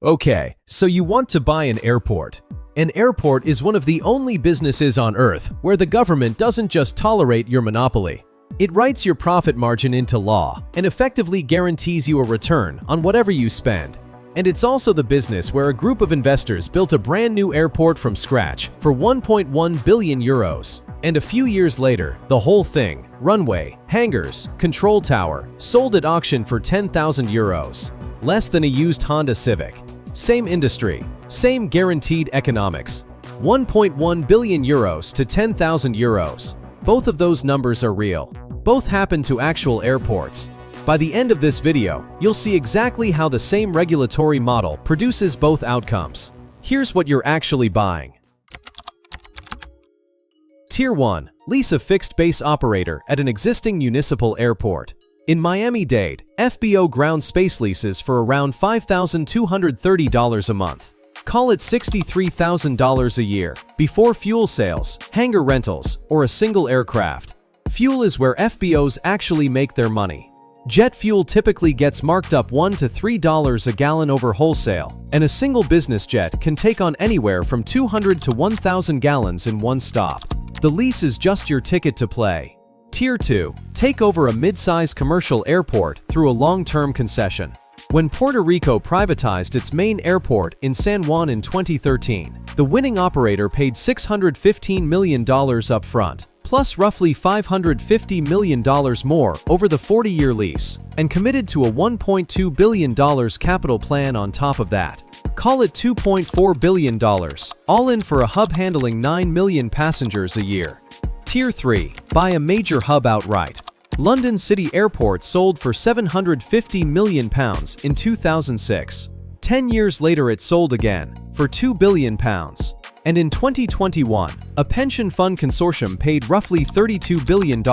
Okay, so you want to buy an airport. An airport is one of the only businesses on Earth where the government doesn't just tolerate your monopoly. It writes your profit margin into law and effectively guarantees you a return on whatever you spend. And it's also the business where a group of investors built a brand new airport from scratch for 1.1 billion euros. And a few years later, the whole thing, runway, hangars, control tower, sold at auction for 10,000 euros. Less than a used Honda Civic. Same industry, same guaranteed economics. 1.1 billion euros to 10,000 euros. Both of those numbers are real. Both happen to actual airports. By the end of this video, you'll see exactly how the same regulatory model produces both outcomes. Here's what you're actually buying. Tier 1. Lease a fixed base operator at an existing municipal airport. In Miami-Dade, FBO ground space leases for around $5,230 a month. Call it $63,000 a year, before fuel sales, hangar rentals, or a single aircraft. Fuel is where FBOs actually make their money. Jet fuel typically gets marked up $1 to $3 a gallon over wholesale, and a single business jet can take on anywhere from 200 to 1,000 gallons in one stop. The lease is just your ticket to play. Tier 2. Take over a mid-size commercial airport through a long-term concession. When Puerto Rico privatized its main airport in San Juan in 2013, the winning operator paid $615 million up front, plus roughly $550 million more over the 40-year lease, and committed to a $1.2 billion capital plan on top of that. Call it $2.4 billion, all in for a hub handling 9 million passengers a year. Tier 3. Buy a major hub outright. London City Airport sold for £750 million in 2006. 10 years later it sold again, for £2 billion. And in 2021, a pension fund consortium paid roughly $32 billion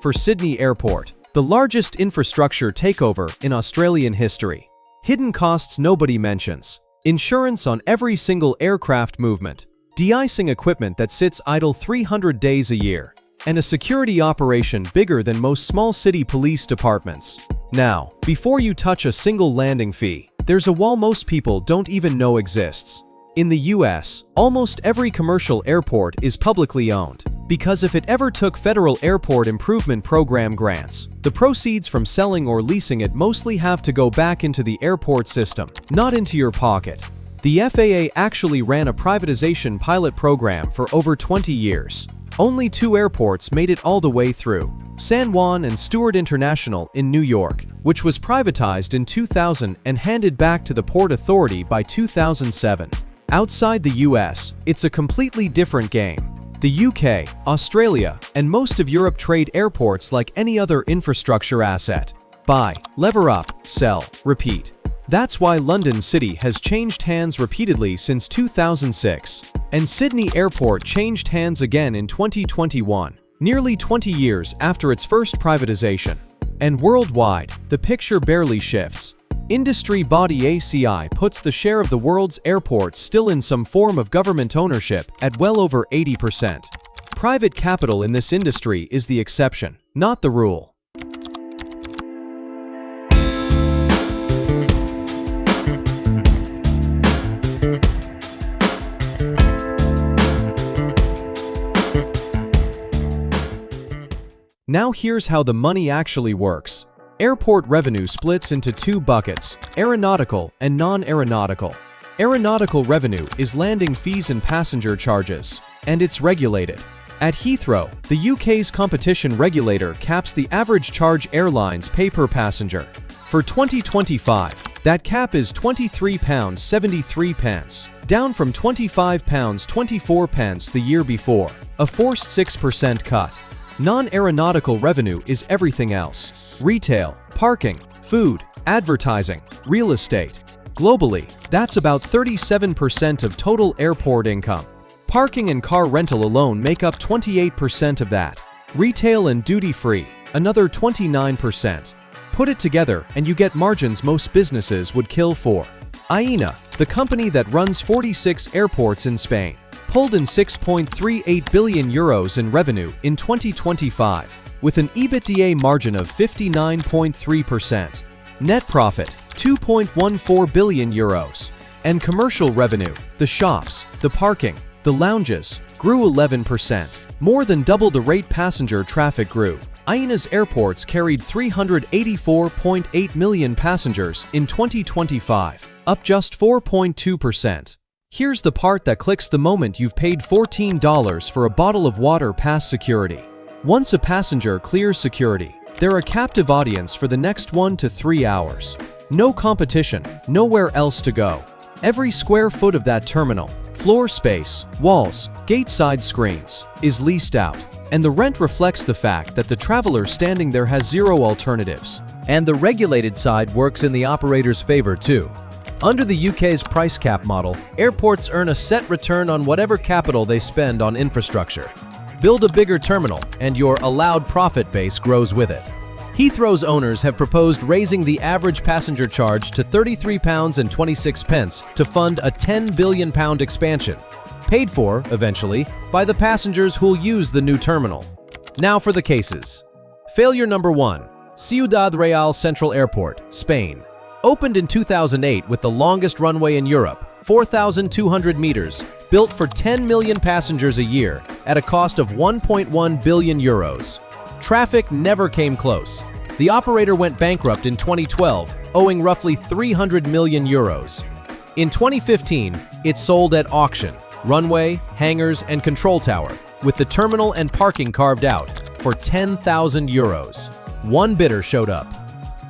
for Sydney Airport, the largest infrastructure takeover in Australian history. Hidden costs nobody mentions. Insurance on every single aircraft movement. De-icing equipment that sits idle 300 days a year, and a security operation bigger than most small city police departments. Now, before you touch a single landing fee, there's a wall most people don't even know exists. In the US, almost every commercial airport is publicly owned, because if it ever took federal airport improvement program grants, the proceeds from selling or leasing it mostly have to go back into the airport system, not into your pocket. The FAA actually ran a privatization pilot program for over 20 years. Only 2 airports made it all the way through: San Juan and Stewart International in New York, which was privatized in 2000 and handed back to the Port Authority by 2007. Outside the US, it's a completely different game. The UK, Australia, and most of Europe trade airports like any other infrastructure asset. Buy, lever up, sell, repeat. That's why London City has changed hands repeatedly since 2006, and Sydney Airport changed hands again in 2021, nearly 20 years after its first privatization. And worldwide, the picture barely shifts. Industry body ACI puts the share of the world's airports still in some form of government ownership at well over 80%. Private capital in this industry is the exception, not the rule. Now here's how the money actually works. Airport revenue splits into 2 buckets, aeronautical and non-aeronautical. Aeronautical revenue is landing fees and passenger charges, and it's regulated. At Heathrow, the UK's competition regulator caps the average charge airlines pay per passenger. For 2025, that cap is £23.73, down from £25.24 the year before, a forced 6% cut. Non-aeronautical revenue is everything else: retail, parking, food, advertising, real estate. Globally, that's about 37% of total airport income. Parking and car rental alone make up 28% of that. Retail and duty-free, another 29%. Put it together and you get margins most businesses would kill for. AENA, the company that runs 46 airports in Spain, pulled in €6.38 billion in revenue in 2025, with an EBITDA margin of 59.3%. Net profit, €2.14 billion. And commercial revenue, the shops, the parking, the lounges, grew 11%, more than double the rate passenger traffic grew. China's airports carried 384.8 million passengers in 2025, up just 4.2%. Here's the part that clicks the moment you've paid $14 for a bottle of water past security. Once a passenger clears security, they're a captive audience for the next 1 to 3 hours. No competition, nowhere else to go. Every square foot of that terminal, floor space, walls, gate-side screens, is leased out. And the rent reflects the fact that the traveler standing there has zero alternatives. And the regulated side works in the operator's favor too. Under the UK's price cap model, airports earn a set return on whatever capital they spend on infrastructure. Build a bigger terminal, and your allowed profit base grows with it. Heathrow's owners have proposed raising the average passenger charge to £33.26 to fund a £10 billion expansion, paid for, eventually, by the passengers who'll use the new terminal. Now for the cases. Failure number 1. Ciudad Real Central Airport, Spain. Opened in 2008 with the longest runway in Europe, 4,200 meters, built for 10 million passengers a year at a cost of 1.1 billion euros. Traffic never came close. The operator went bankrupt in 2012, owing roughly 300 million euros. In 2015, it sold at auction, runway, hangars, and control tower, with the terminal and parking carved out, for 10,000 euros. One bidder showed up.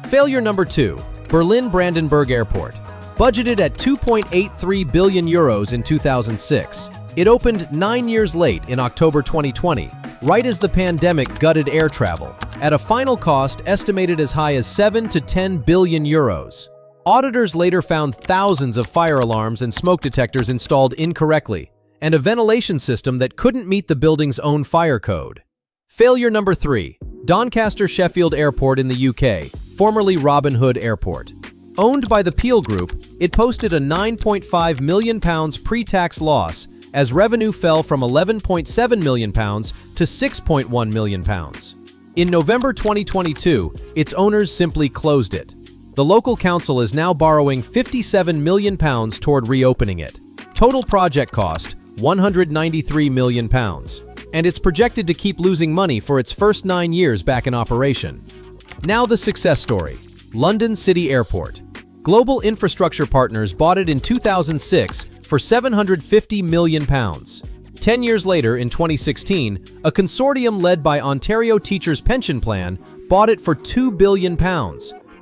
Failure number 2. Berlin Brandenburg Airport. Budgeted at 2.83 billion euros in 2006, it opened 9 years late in October 2020, right as the pandemic gutted air travel, at a final cost estimated as high as 7 to 10 billion euros. Auditors later found thousands of fire alarms and smoke detectors installed incorrectly, and a ventilation system that couldn't meet the building's own fire code. Failure number 3. Doncaster Sheffield Airport in the UK, formerly Robin Hood Airport. Owned by the Peel Group, it posted a £9.5 million pre-tax loss as revenue fell from £11.7 million to £6.1 million. In November 2022, its owners simply closed it. The local council is now borrowing £57 million toward reopening it. Total project cost, £193 million. And it's projected to keep losing money for its first 9 years back in operation. Now the success story. London City Airport. Global Infrastructure Partners bought it in 2006 for £750 million. 10 years later, in 2016, a consortium led by Ontario Teachers' Pension Plan bought it for £2 billion,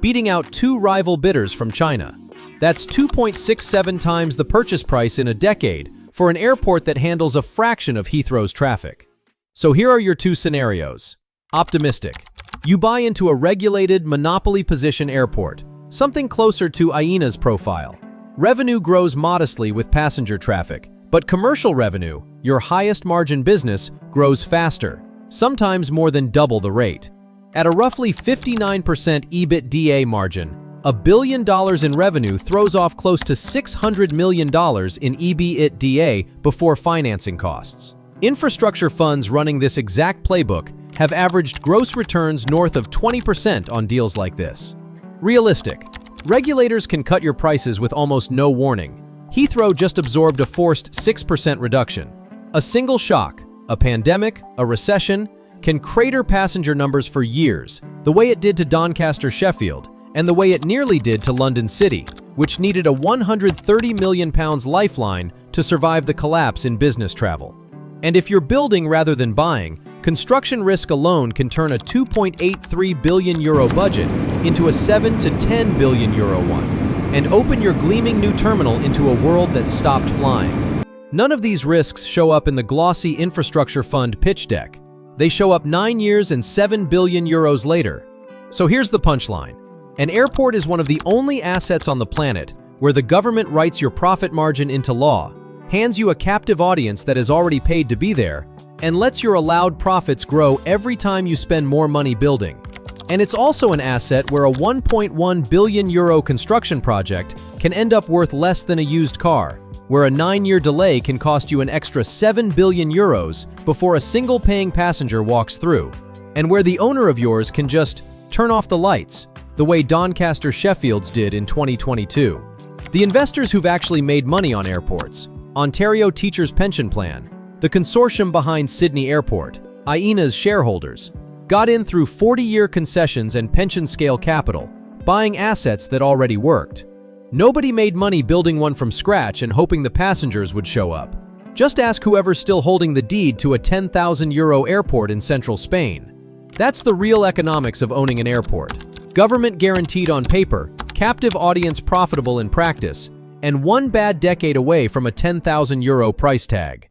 beating out 2 rival bidders from China. That's 2.67 times the purchase price in a decade for an airport that handles a fraction of Heathrow's traffic. So here are your 2 scenarios. Optimistic. You buy into a regulated, monopoly position airport, something closer to AENA's profile. Revenue grows modestly with passenger traffic, but commercial revenue, your highest margin business, grows faster, sometimes more than double the rate. At a roughly 59% EBITDA margin, $1 billion in revenue throws off close to $600 million in EBITDA before financing costs. Infrastructure funds running this exact playbook have averaged gross returns north of 20% on deals like this. Realistic. Regulators can cut your prices with almost no warning. Heathrow just absorbed a forced 6% reduction. A single shock, a pandemic, a recession, can crater passenger numbers for years, the way it did to Doncaster Sheffield, and the way it nearly did to London City, which needed a £130 million lifeline to survive the collapse in business travel. And if you're building rather than buying, construction risk alone can turn a €2.83 billion budget into a €7 to €10 billion one, and open your gleaming new terminal into a world that stopped flying. None of these risks show up in the glossy infrastructure fund pitch deck. They show up 9 years and €7 billion later. So here's the punchline. An airport is one of the only assets on the planet where the government writes your profit margin into law, hands you a captive audience that is already paid to be there, and lets your allowed profits grow every time you spend more money building. And it's also an asset where a €1.1 billion construction project can end up worth less than a used car, where a 9-year delay can cost you an extra €7 billion before a single paying passenger walks through, and where the owner of yours can just turn off the lights, the way Doncaster Sheffield's did in 2022. The investors who've actually made money on airports: Ontario Teachers' Pension Plan, the consortium behind Sydney Airport, AENA's shareholders, got in through 40-year concessions and pension-scale capital, buying assets that already worked. Nobody made money building one from scratch and hoping the passengers would show up. Just ask whoever's still holding the deed to a 10,000 euro airport in central Spain. That's the real economics of owning an airport. Government guaranteed on paper, captive audience profitable in practice, and one bad decade away from a 10,000 euro price tag.